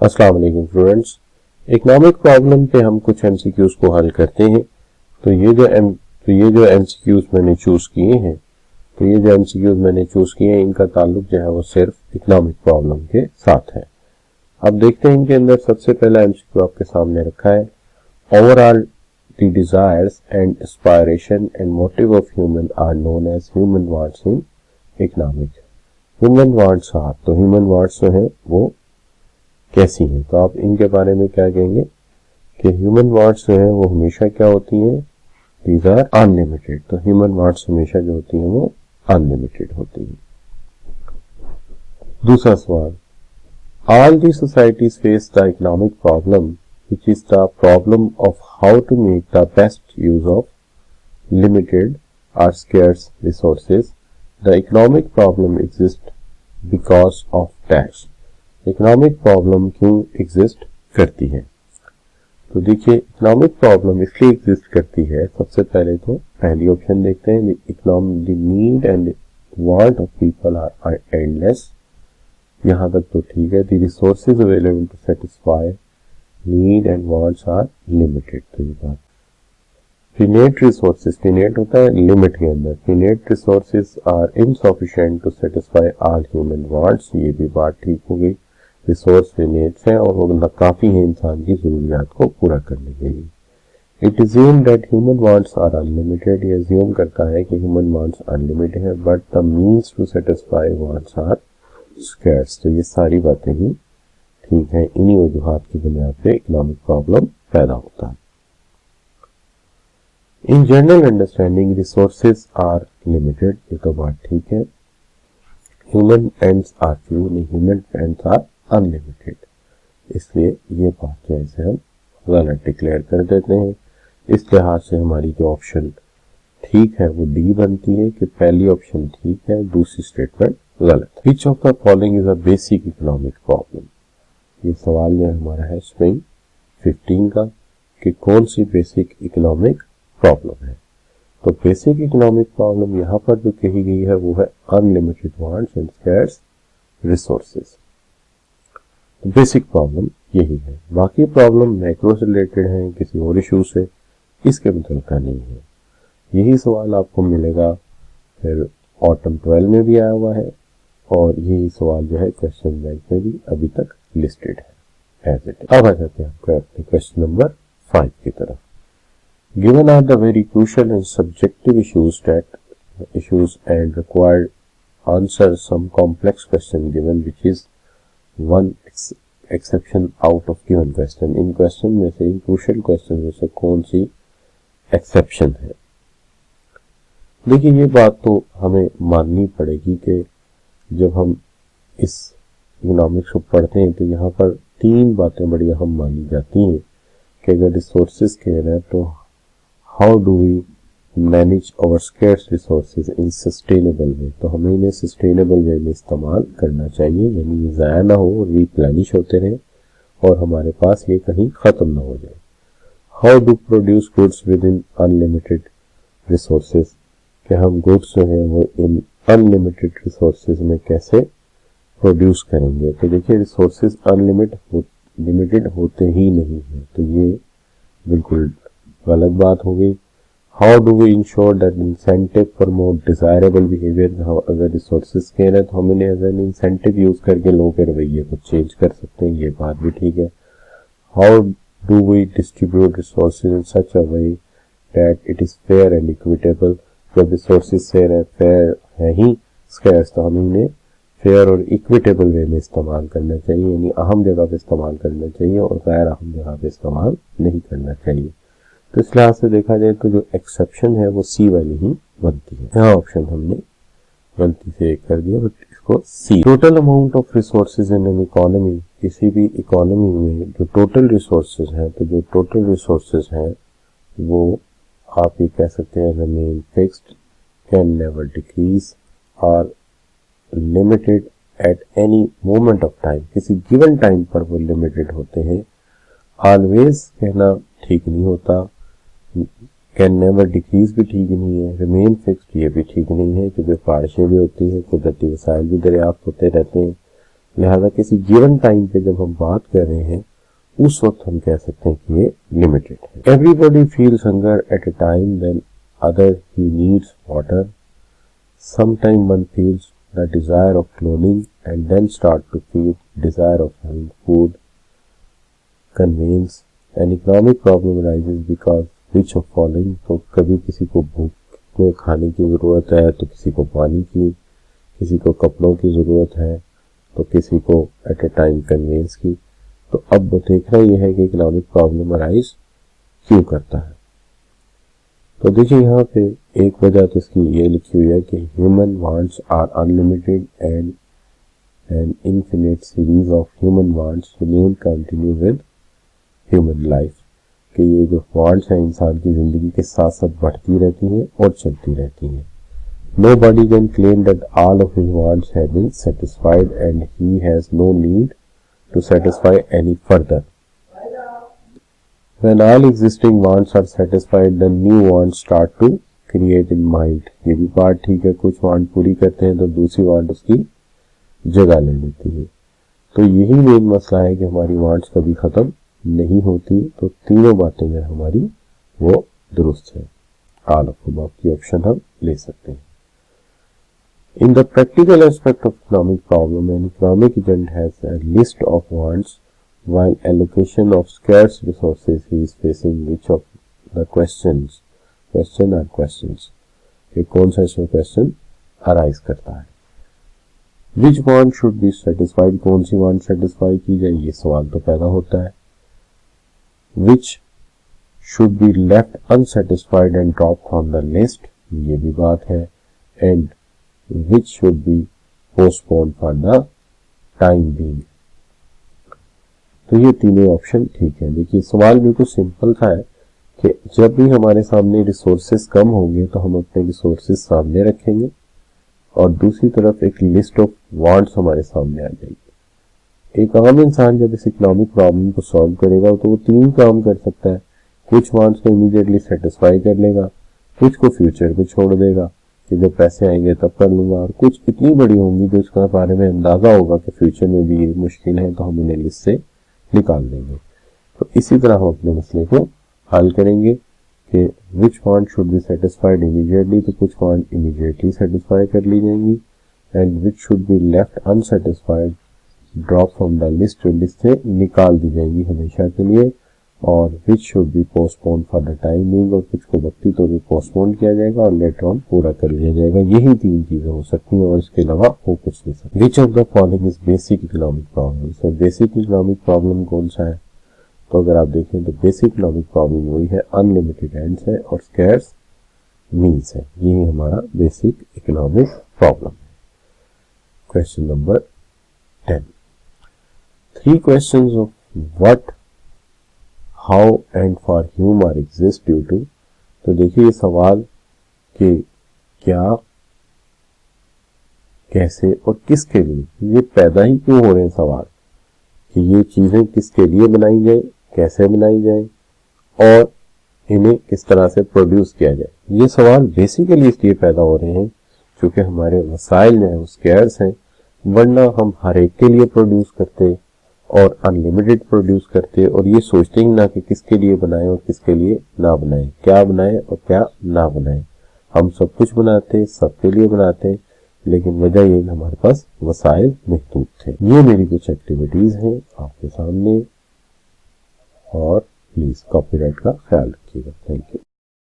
अस्सलाम वालेकुम students. Economic problem पे हम कुछ एमसीक्यूज को हल करते हैं। तो ये जो एमसीक्यूज मैंने चूज किए हैं इनका ताल्लुक जो है वो सिर्फ इकोनॉमिक प्रॉब्लम के साथ है। अब देखते हैं इनके अंदर सबसे पहला एमसीक्यू आपके सामने रखा है। Overall the desires and aspiration and motive of human are known as human wants in economic. Human wants are, तो ह्यूमन वांट्स जो है वो कैसी हैं, तो आप इनके बारे में क्या कहेंगे कि ह्यूमन वांट्स जो है वो हमेशा क्या होती हैं, दीज आर अनलिमिटेड। तो ह्यूमन वांट्स हमेशा जो होती हैं वो अनलिमिटेड होती हैं। दूसरा सवाल, all the societies face the economic problem which is the problem of how to make the best use of limited or scarce resources. The economic problem exists because of dash. Economic problem क्यों exist करती है? तो देखिए, economic problem इसलिए exist करती है, सबसे पहले तो पहली ऑप्शन देखते हैं, the need and want of people are endless. यहां तक तो ठीक है। The resources available to satisfy need and wants are limited. तो ये बात फिनेट रिसोर्सेज, फिनेट होता है लिमिट के अंदर, finite resources are insufficient to satisfy all human wants. ये भी बात ठीक हो गई। रिसोर्स फिनेट्स हैं और वो काफी है इंसान की जरूरियात को पूरा करने के लिए। It is assumed that human wants are unlimited। ये assume करता है कि ह्यूमन वांट्स अनलिमिटेड है, but the means to satisfy wants are scarce. तो ये सारी बातें ही ठीक है। इन्हीं वजूहात की बुनियाद पे इकोनॉमिक प्रॉब्लम पैदा होता है। In general understanding resources are limited, ये तो बात ठीक है। ह्यूमन एंड्स आर फ्यू, नहीं ह्यूमन एंड्स आर अनलिमिटेड। इसलिए ये बात जो है हम गलत डिक्लेयर कर देते हैं। इस लिहाज से हमारी जो ऑप्शन ठीक है वो डी बनती है कि पहली ऑप्शन ठीक है, दूसरी स्टेटमेंट गलत। Which of the following is a basic economic problem? ये सवाल जो हमारा है स्विंग 15 का कि कौन सी बेसिक इकोनॉमिक प्रॉब्लम है। तो बेसिक इकोनॉमिक प्रॉब्लम यहाँ पर जो कही गई है वो है unlimited wants and scarce resources. Basic problem यही है। बाकी प्रॉब्लम मैक्रो से रिलेटेड है, किसी और इशू से, इसके मतलब का नहीं है। यही सवाल आपको मिलेगा फिर ऑटम 12 में भी आया हुआ है और यही सवाल जो है क्वेश्चन बैंक में भी अभी तक लिस्टेड है एज इट। अब आ जाते हैं आपका अपने क्वेश्चन नंबर 5 की तरफ। Given are the very crucial and subjective issues and required answer some complex question given which is one exception out of given question। In question में से, इन क्रूशियल क्वेश्चन में से कौन सी एक्सेप्शन है? देखिए, ये बात तो हमें माननी पड़ेगी कि जब हम इस इकोनॉमिक्स को पढ़ते हैं तो यहाँ पर 3 बातें बड़ी अहम मानी जाती हैं कि अगर रिसोर्सेज कह रहे हैं तो how do we manage our scarce resources in sustainable way. तो हमें इन्हें सस्टेनेबल वे में इस्तेमाल करना चाहिए, यानी ज़ाया ना हो, रिप्लेनिश होते रहें और हमारे पास ये कहीं ख़त्म ना हो जाए। How do produce goods with in unlimited resources, कि हम गुड्स जो हैं वो इन अनलिमिटेड रिसोर्सेज में कैसे प्रोड्यूस करेंगे। तो देखिए, रिसोर्सेज लिमिटेड होते ही नहीं है, तो ये बिल्कुल गलत बात हो गई। How do we ensure that incentive promote desirable behaviour. अगर रिसोर्सेज कह रहे हैं तो हम इन्हें एज एन इंसेंटिव यूज करके लोगों के रवैये को चेंज कर सकते हैं, ये बात भी ठीक है। How do we distribute resources in such a way that it is fair and equitable. जब रिसोर्सेज से फेयर है ही स्कैर्स, तो हम इन्हें फेयर और इक्विटेबल वे में इस्तेमाल करना चाहिए, यानी अहम जगह पे इस्तेमाल करना चाहिए और गैर अहम जगह पे इस्तेमाल नहीं करना चाहिए। तो इस लिहाज से देखा जाए तो जो एक्सेप्शन है वो सी वाली ही बनती है। यहाँ ऑप्शन हमने गलती से एक कर दिया, बट इसको see. Total amount of resources in an economy, किसी भी इकोनॉमी में जो टोटल रिसोर्सेज हैं, तो जो टोटल रिसोर्सेज हैं वो आप ये कह सकते हैं remain fixed, can never decrease और limited at any moment of time. किसी गिवन टाइम पर वो लिमिटेड होते हैं। ऑलवेज कहना ठीक नहीं होता, कैन नेवर डिक्रीज भी ठीक नहीं है, रिमेन फिक्स्ड ये भी ठीक नहीं है, क्योंकि बारिशें भी होती हैं, कुदरती वसाइल भी दरियाफ्त होते रहते हैं। लिहाजा किसी गिवन टाइम पे जब हम बात कर रहे हैं उस वक्त हम कह सकते हैं कि ये लिमिटेड है। Everybody feels hunger at a time when other he needs water. Sometime one feels the desire of cloning and then start to feel desire of having food. Convince an economic problem arises because which of following. तो कभी किसी को भूख में खाने की जरूरत है तो किसी को पानी की, किसी को कपड़ों की जरूरत है तो किसी को एट अ टाइम कन्वेंस की। तो अब देखना यह है कि इकोनॉमिक प्रॉब्लम अराइज क्यों करता है। तो देखिए यहाँ पे एक वजह तो इसकी ये लिखी हुई है कि human wants are unlimited and an infinite series of human wants remain continue with human life. कि ये जो वांट्स हैं इंसान की जिंदगी के साथ साथ बढ़ती रहती हैं और चलती रहती हैं। Nobody can claim that all of his wants have been satisfied and he has no need to satisfy any further. When all existing wants are satisfied, then new wants start to create in mind. ये भी बात ठीक है, कुछ want पूरी करते हैं तो दूसरी वांट उसकी जगह ले लेती है। तो यही मेन मसला है कि हमारी वांट्स कभी खत्म नहीं होती। तो तीनों बातें जो हमारी वो दुरुस्त है। ऑल ऑफ अबव की ऑप्शन हम ले सकते हैं। In the practical aspect of economic problem, an economic agent has a list of wants while allocation of scarce resources he is facing which of the questions ये कौन सा इसमें question arise करता है। Which want should be satisfied, कौन सी want satisfy की जाए, ये सवाल तो पैदा होता है। Which should be left unsatisfied and dropped from the list, ये भी बात है। And which should be postponed for the time being। तो ये तीनों ऑप्शन ठीक है। देखिए सवाल बिल्कुल सिंपल सा है कि जब भी हमारे सामने रिसोर्सेस कम होंगे तो हम अपने रिसोर्सेस सामने रखेंगे और दूसरी तरफ एक लिस्ट ऑफ वांट्स हमारे सामने आ जाएगी। एक आम इंसान जब इस इकोनॉमिक प्रॉब्लम को सॉल्व करेगा तो वो तीन काम कर सकता है। कुछ वांट्स को इमीडिएटली सेटिस्फाई कर लेगा, कुछ को फ्यूचर पे छोड़ देगा कि जब पैसे आएंगे तब कर लूंगा, और कुछ इतनी बड़ी होंगी जो उसका बारे में अंदाजा होगा कि फ्यूचर में भी ये मुश्किल है तो हम उन्हें लिस्ट से निकाल देंगे। तो इसी तरह हम अपने मसले को हल करेंगे कि विच want should be satisfied immediately, तो कुछ वांट इमीडिएटली सेटिस्फाई कर ली जाएंगी। And which should be left unsatisfied drop from the list, जो लिस्ट से निकाल दी जाएंगी हमेशा के लिए। और which should be postpone for the time being, और कुछ को वक्ती तौर पर पोस्टपोन किया जाएगा और लेटर ऑन पूरा कर लिया जाएगा। यही तीन चीजें हो सकती हैं और इसके अलावा हो कुछ नहीं सकती। Which of the following is basic economic problem. Sir basic economic problem कौन सा है? तो अगर आप देखें तो बेसिक इकोनॉमिक प्रॉब्लम वही है, अनलिमिटेड एंड्स है और स्कैर्स मीन्स है। यही हमारा बेसिक इकोनॉमिक प्रॉब्लम है। Question number 10, 3 questions of what, how and for whom are exist due to. तो देखिए ये सवाल कि क्या, कैसे और किसके लिए, ये पैदा ही क्यों हो रहे हैं सवाल कि ये चीजें किसके लिए बनाई जाए, कैसे बनाई जाए और इन्हें किस तरह से प्रोड्यूस किया जाए। ये सवाल बेसिकली इसलिए पैदा हो रहे हैं क्योंकि हमारे वसाइल जो है वो स्कैर्स हैं, वरना हम हर एक के लिए प्रोड्यूस करते और अनलिमिटेड प्रोड्यूस करते और ये सोचते ही ना कि किसके लिए बनाएं और किसके लिए ना बनाएं, क्या बनाएं और क्या ना बनाएं। हम सब कुछ बनाते, सबके लिए बनाते, लेकिन वजह ये हमारे पास वसाइल महदूद थे। ये मेरी कुछ एक्टिविटीज हैं आपके सामने और प्लीज कॉपीराइट का ख्याल रखिएगा। Thank you.